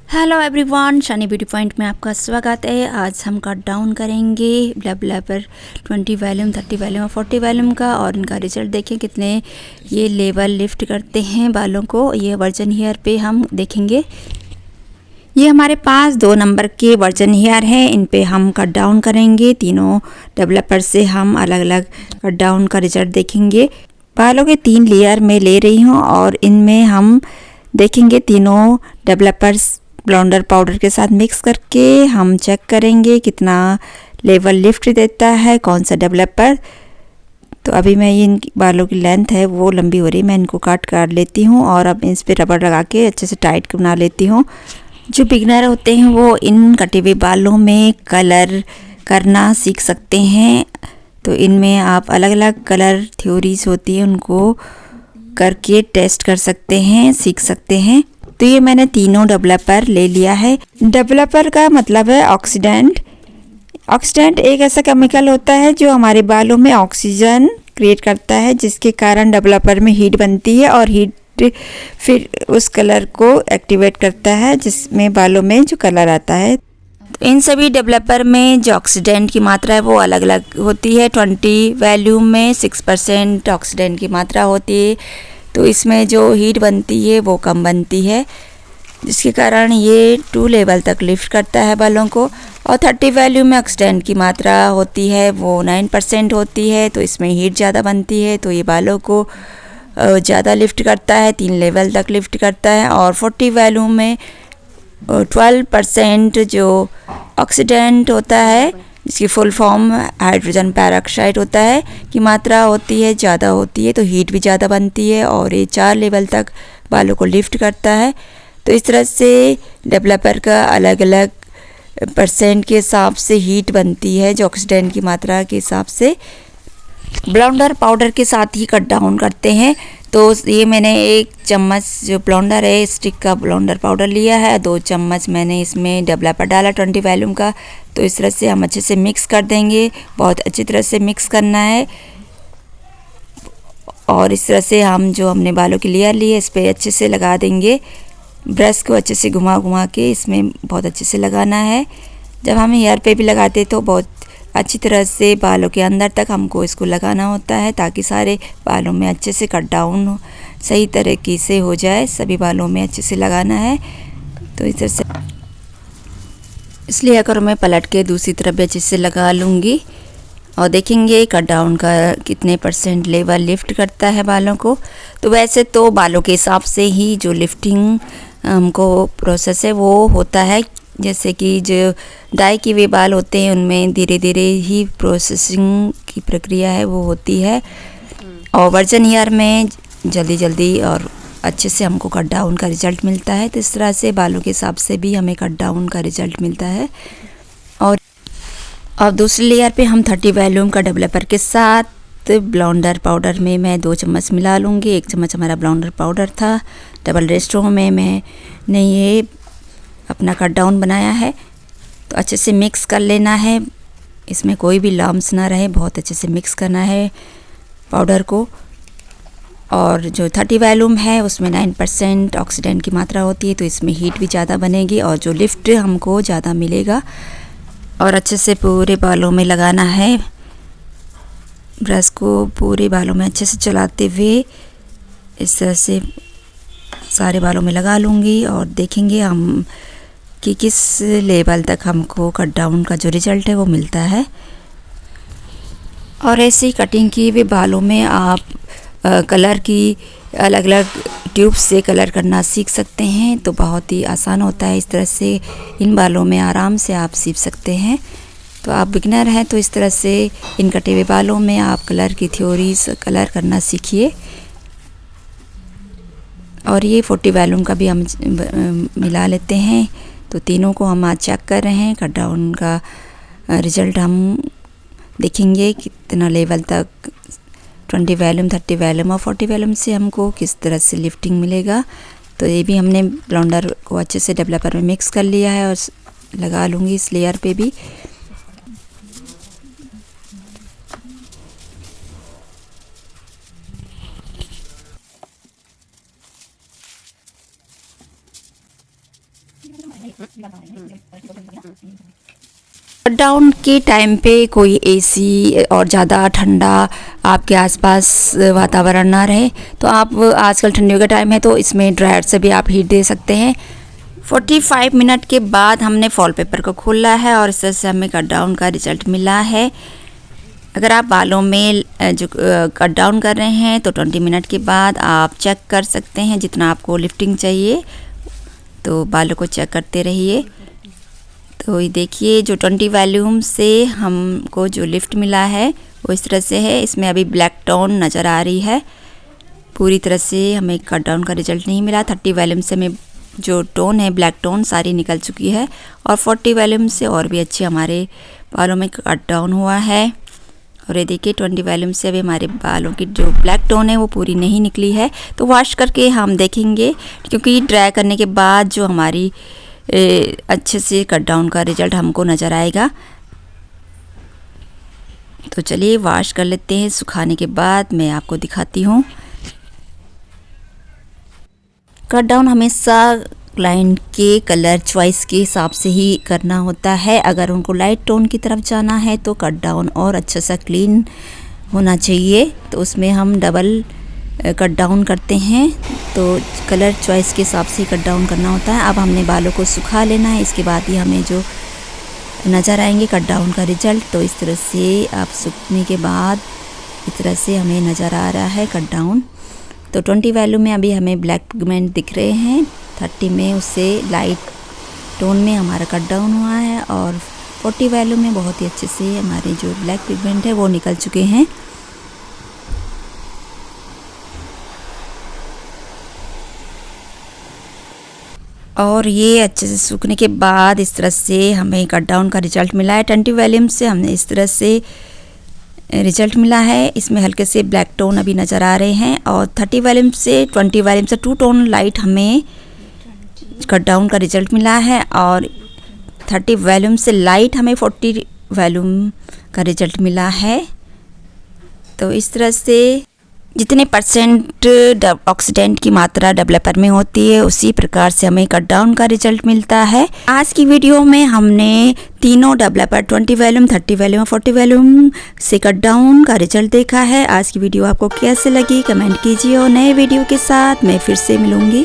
Hello everyone, Shani beauty point में आपका स्वागत है। आज हम कट डाउन करेंगे ब्लैक ब्लैपर 20 वॉल्यूम, 30 वॉल्यूम और 40 वॉल्यूम का, और इनका रिजल्ट देखें कितने ये लेवल लिफ्ट करते हैं बालों को। ये वर्जन हेयर पे हम देखेंगे। ये हमारे पास 2 नंबर के वर्जन हेयर हैं, इन पे हम कट डाउन करेंगे। तीनों डेवलपर से हम अलग अलग कट डाउन का रिजल्ट देखेंगे। बालों के 3 लेयर में ले रही हूँ और इनमें हम देखेंगे तीनों डेवलपर्स ब्लेंडर पाउडर के साथ मिक्स करके हम चेक करेंगे कितना लेवल लिफ्ट देता है कौन सा डेवलपर। तो अभी मैं इन बालों की लेंथ है वो लंबी हो रही है, मैं इनको काट कर लेती हूँ और अब इस पर रबड़ लगा के अच्छे से टाइट बना लेती हूँ। जो बिगनर होते हैं वो इन कटे हुए बालों में कलर करना सीख सकते हैं। तो इनमें आप अलग अलग कलर थ्योरीज होती है उनको करके टेस्ट कर सकते हैं, सीख सकते हैं। तो ये मैंने तीनों डेवलपर ले लिया है। डेवलपर का मतलब है ऑक्सीडेंट। ऑक्सीडेंट एक ऐसा केमिकल होता है जो हमारे बालों में ऑक्सीजन क्रिएट करता है, जिसके कारण डेवलपर में हीट बनती है और हीट फिर उस कलर को एक्टिवेट करता है जिसमें बालों में जो कलर आता है। इन सभी डेवलपर में जो ऑक्सीडेंट की मात्रा है वो अलग अलग होती है। 20 वॉल्यूम में 6% ऑक्सीडेंट की मात्रा होती है, तो इसमें जो हीट बनती है वो कम बनती है, जिसके कारण ये 2 लेवल तक लिफ्ट करता है बालों को। और 30 वॉल्यूम में ऑक्सीडेंट की मात्रा होती है वो 9% होती है, तो इसमें हीट ज़्यादा बनती है, तो ये बालों को ज़्यादा लिफ्ट करता है, 3 लेवल तक लिफ्ट करता है। और 40 वॉल्यूम में 12% जो ऑक्सीडेंट होता है, जिसकी फुल फॉर्म हाइड्रोजन पेरोक्साइड होता है, की मात्रा होती है ज़्यादा होती है, तो हीट भी ज़्यादा बनती है और ये 4 लेवल तक बालों को लिफ्ट करता है। तो इस तरह से डेवलपर का अलग अलग परसेंट के हिसाब से हीट बनती है, जो ऑक्सीडेंट की मात्रा के हिसाब से। ब्लेंडर पाउडर के साथ ही कट डाउन करते हैं। तो ये मैंने 1 चम्मच जो ब्लेंडर है स्टिक का ब्लेंडर पाउडर लिया है, 2 चम्मच मैंने इसमें डेवलपर डाला 20 वॉल्यूम का। तो इस तरह से हम अच्छे से मिक्स कर देंगे, बहुत अच्छी तरह से मिक्स करना है। और इस तरह से हम जो हमने बालों की लेयर ली है इस पर अच्छे से लगा देंगे। ब्रश को अच्छे से घुमा घुमा के इसमें बहुत अच्छे से लगाना है। जब हम हेयर पे भी लगाते तो बहुत अच्छी तरह से बालों के अंदर तक हमको इसको लगाना होता है, ताकि सारे बालों में अच्छे से कट डाउन सही तरीके से हो जाए। सभी बालों में अच्छे से लगाना है। तो इस तरह से इसलिए अगर मैं पलट के दूसरी तरफ भी अच्छे से लगा लूँगी और देखेंगे कट डाउन का कितने % लेवल लिफ्ट करता है बालों को। तो वैसे तो बालों के हिसाब से ही जो लिफ्टिंग हमको प्रोसेस है वो होता है। जैसे कि जो डाई किए हुए बाल होते हैं उनमें धीरे धीरे ही प्रोसेसिंग की प्रक्रिया है वो होती है, और वर्जन हेयर में जल्दी जल्दी और अच्छे से हमको कट डाउन का रिज़ल्ट मिलता है। तो इस तरह से बालों के हिसाब से भी हमें कट डाउन का रिज़ल्ट मिलता है। और अब दूसरी लेयर पे हम 30 वॉल्यूम का डेवलपर के साथ ब्लेंडर पाउडर में मैं 2 चम्मच मिला लूँगी। 1 चम्मच हमारा ब्लेंडर पाउडर था। डबल रेस्टो में मैंने ये अपना कट डाउन बनाया है। तो अच्छे से मिक्स कर लेना है, इसमें कोई भी लम्स ना रहे, बहुत अच्छे से मिक्स करना है पाउडर को। और जो 30 वॉल्यूम है उसमें 9% ऑक्सीडेंट की मात्रा होती है, तो इसमें हीट भी ज़्यादा बनेगी और जो लिफ्ट हमको ज़्यादा मिलेगा। और अच्छे से पूरे बालों में लगाना है। ब्रश को पूरे बालों में अच्छे से चलाते हुए इस तरह से सारे बालों में लगा लूँगी और देखेंगे हम कि किस लेवल तक हमको कट डाउन का जो रिज़ल्ट है वो मिलता है। और ऐसे ही कटिंग किए हुए बालों में आप कलर की अलग अलग ट्यूब से कलर करना सीख सकते हैं, तो बहुत ही आसान होता है। इस तरह से इन बालों में आराम से आप सीख सकते हैं। तो आप बिगनर हैं तो इस तरह से इन कटे हुए बालों में आप कलर की थ्योरीज कलर करना सीखिए। और ये 40 वॉल्यूम का भी हम मिला लेते हैं। तो तीनों को हम आज चेक कर रहे हैं। कट डाउन का रिज़ल्ट हम देखेंगे कितना लेवल तक 20 वॉल्यूम, 30 वॉल्यूम और 40 वॉल्यूम से हमको किस तरह से लिफ्टिंग मिलेगा। तो ये भी हमने ब्लेंडर को अच्छे से डेवलपर में मिक्स कर लिया है और लगा लूँगी इस लेयर पे भी। डाउन के टाइम पे कोई एसी और ज़्यादा ठंडा आपके आसपास वातावरण ना रहे तो आप, आजकल ठंडियों का टाइम है तो इसमें ड्रायर से भी आप हीट दे सकते हैं। 45 मिनट के बाद हमने फॉल पेपर को खोला है और इस तरह से हमें कट डाउन का रिजल्ट मिला है। अगर आप बालों में जो कट डाउन कर रहे हैं तो 20 मिनट के बाद आप चेक कर सकते हैं, जितना आपको लिफ्टिंग चाहिए तो बालों को चेक करते रहिए। तो ये देखिए जो 20 वॉल्यूम से हमको जो लिफ्ट मिला है वो इस तरह से है। इसमें अभी ब्लैक टोन नज़र आ रही है, पूरी तरह से हमें कट डाउन का रिजल्ट नहीं मिला। 30 वॉल्यूम से हमें जो टोन है ब्लैक टोन सारी निकल चुकी है और 40 वॉल्यूम से और भी अच्छे हमारे बालों में कट डाउन हुआ है। और ये देखिए 20 वॉल्यूम से अभी हमारे बालों की जो ब्लैक टोन है वो पूरी नहीं निकली है। तो वॉश करके हम देखेंगे, क्योंकि ड्राई करने के बाद जो हमारी अच्छे से कट डाउन का रिजल्ट हमको नज़र आएगा। तो चलिए वॉश कर लेते हैं, सुखाने के बाद मैं आपको दिखाती हूँ। कट डाउन हमेशा क्लाइंट के कलर चॉइस के हिसाब से ही करना होता है। अगर उनको लाइट टोन की तरफ जाना है तो कट डाउन और अच्छा सा क्लीन होना चाहिए, तो उसमें हम डबल कट डाउन करते हैं। तो कलर चॉइस के हिसाब से कट डाउन करना होता है। अब हमने बालों को सुखा लेना है, इसके बाद ही हमें जो नज़र आएंगे कट डाउन का रिजल्ट। तो इस तरह से आप सूखने के बाद इस तरह से हमें नज़र आ रहा है कट डाउन। तो 20 वैल्यू में अभी हमें ब्लैक पिगमेंट दिख रहे हैं, 30 में उससे लाइट टोन में हमारा कट डाउन हुआ है और 40 वैल्यू में बहुत ही अच्छे से हमारे जो ब्लैक पिगमेंट है वो निकल चुके हैं। और ये अच्छे से सूखने के बाद इस तरह से हमें कट डाउन का रिजल्ट मिला है। 20 वॉल्यूम से हमने इस तरह से रिजल्ट मिला है। इसमें हल्के से ब्लैक टोन अभी नज़र आ रहे हैं और 30 वॉल्यूम से 20 वॉल्यूम से 2 टोन लाइट हमें कट डाउन का रिजल्ट मिला है और 30 वॉल्यूम से लाइट हमें 40 वॉल्यूम का रिजल्ट मिला है। तो इस तरह से जितने परसेंट ऑक्सीडेंट की मात्रा डेवलपर में होती है उसी प्रकार से हमें कट डाउन का रिजल्ट मिलता है। आज की वीडियो में हमने तीनों डेवलपर 20 वॉल्यूम, 30 वॉल्यूम और 40 वॉल्यूम से कट डाउन का रिजल्ट देखा है। आज की वीडियो आपको कैसे लगी कमेंट कीजिए और नए वीडियो के साथ मैं फिर से मिलूँगी।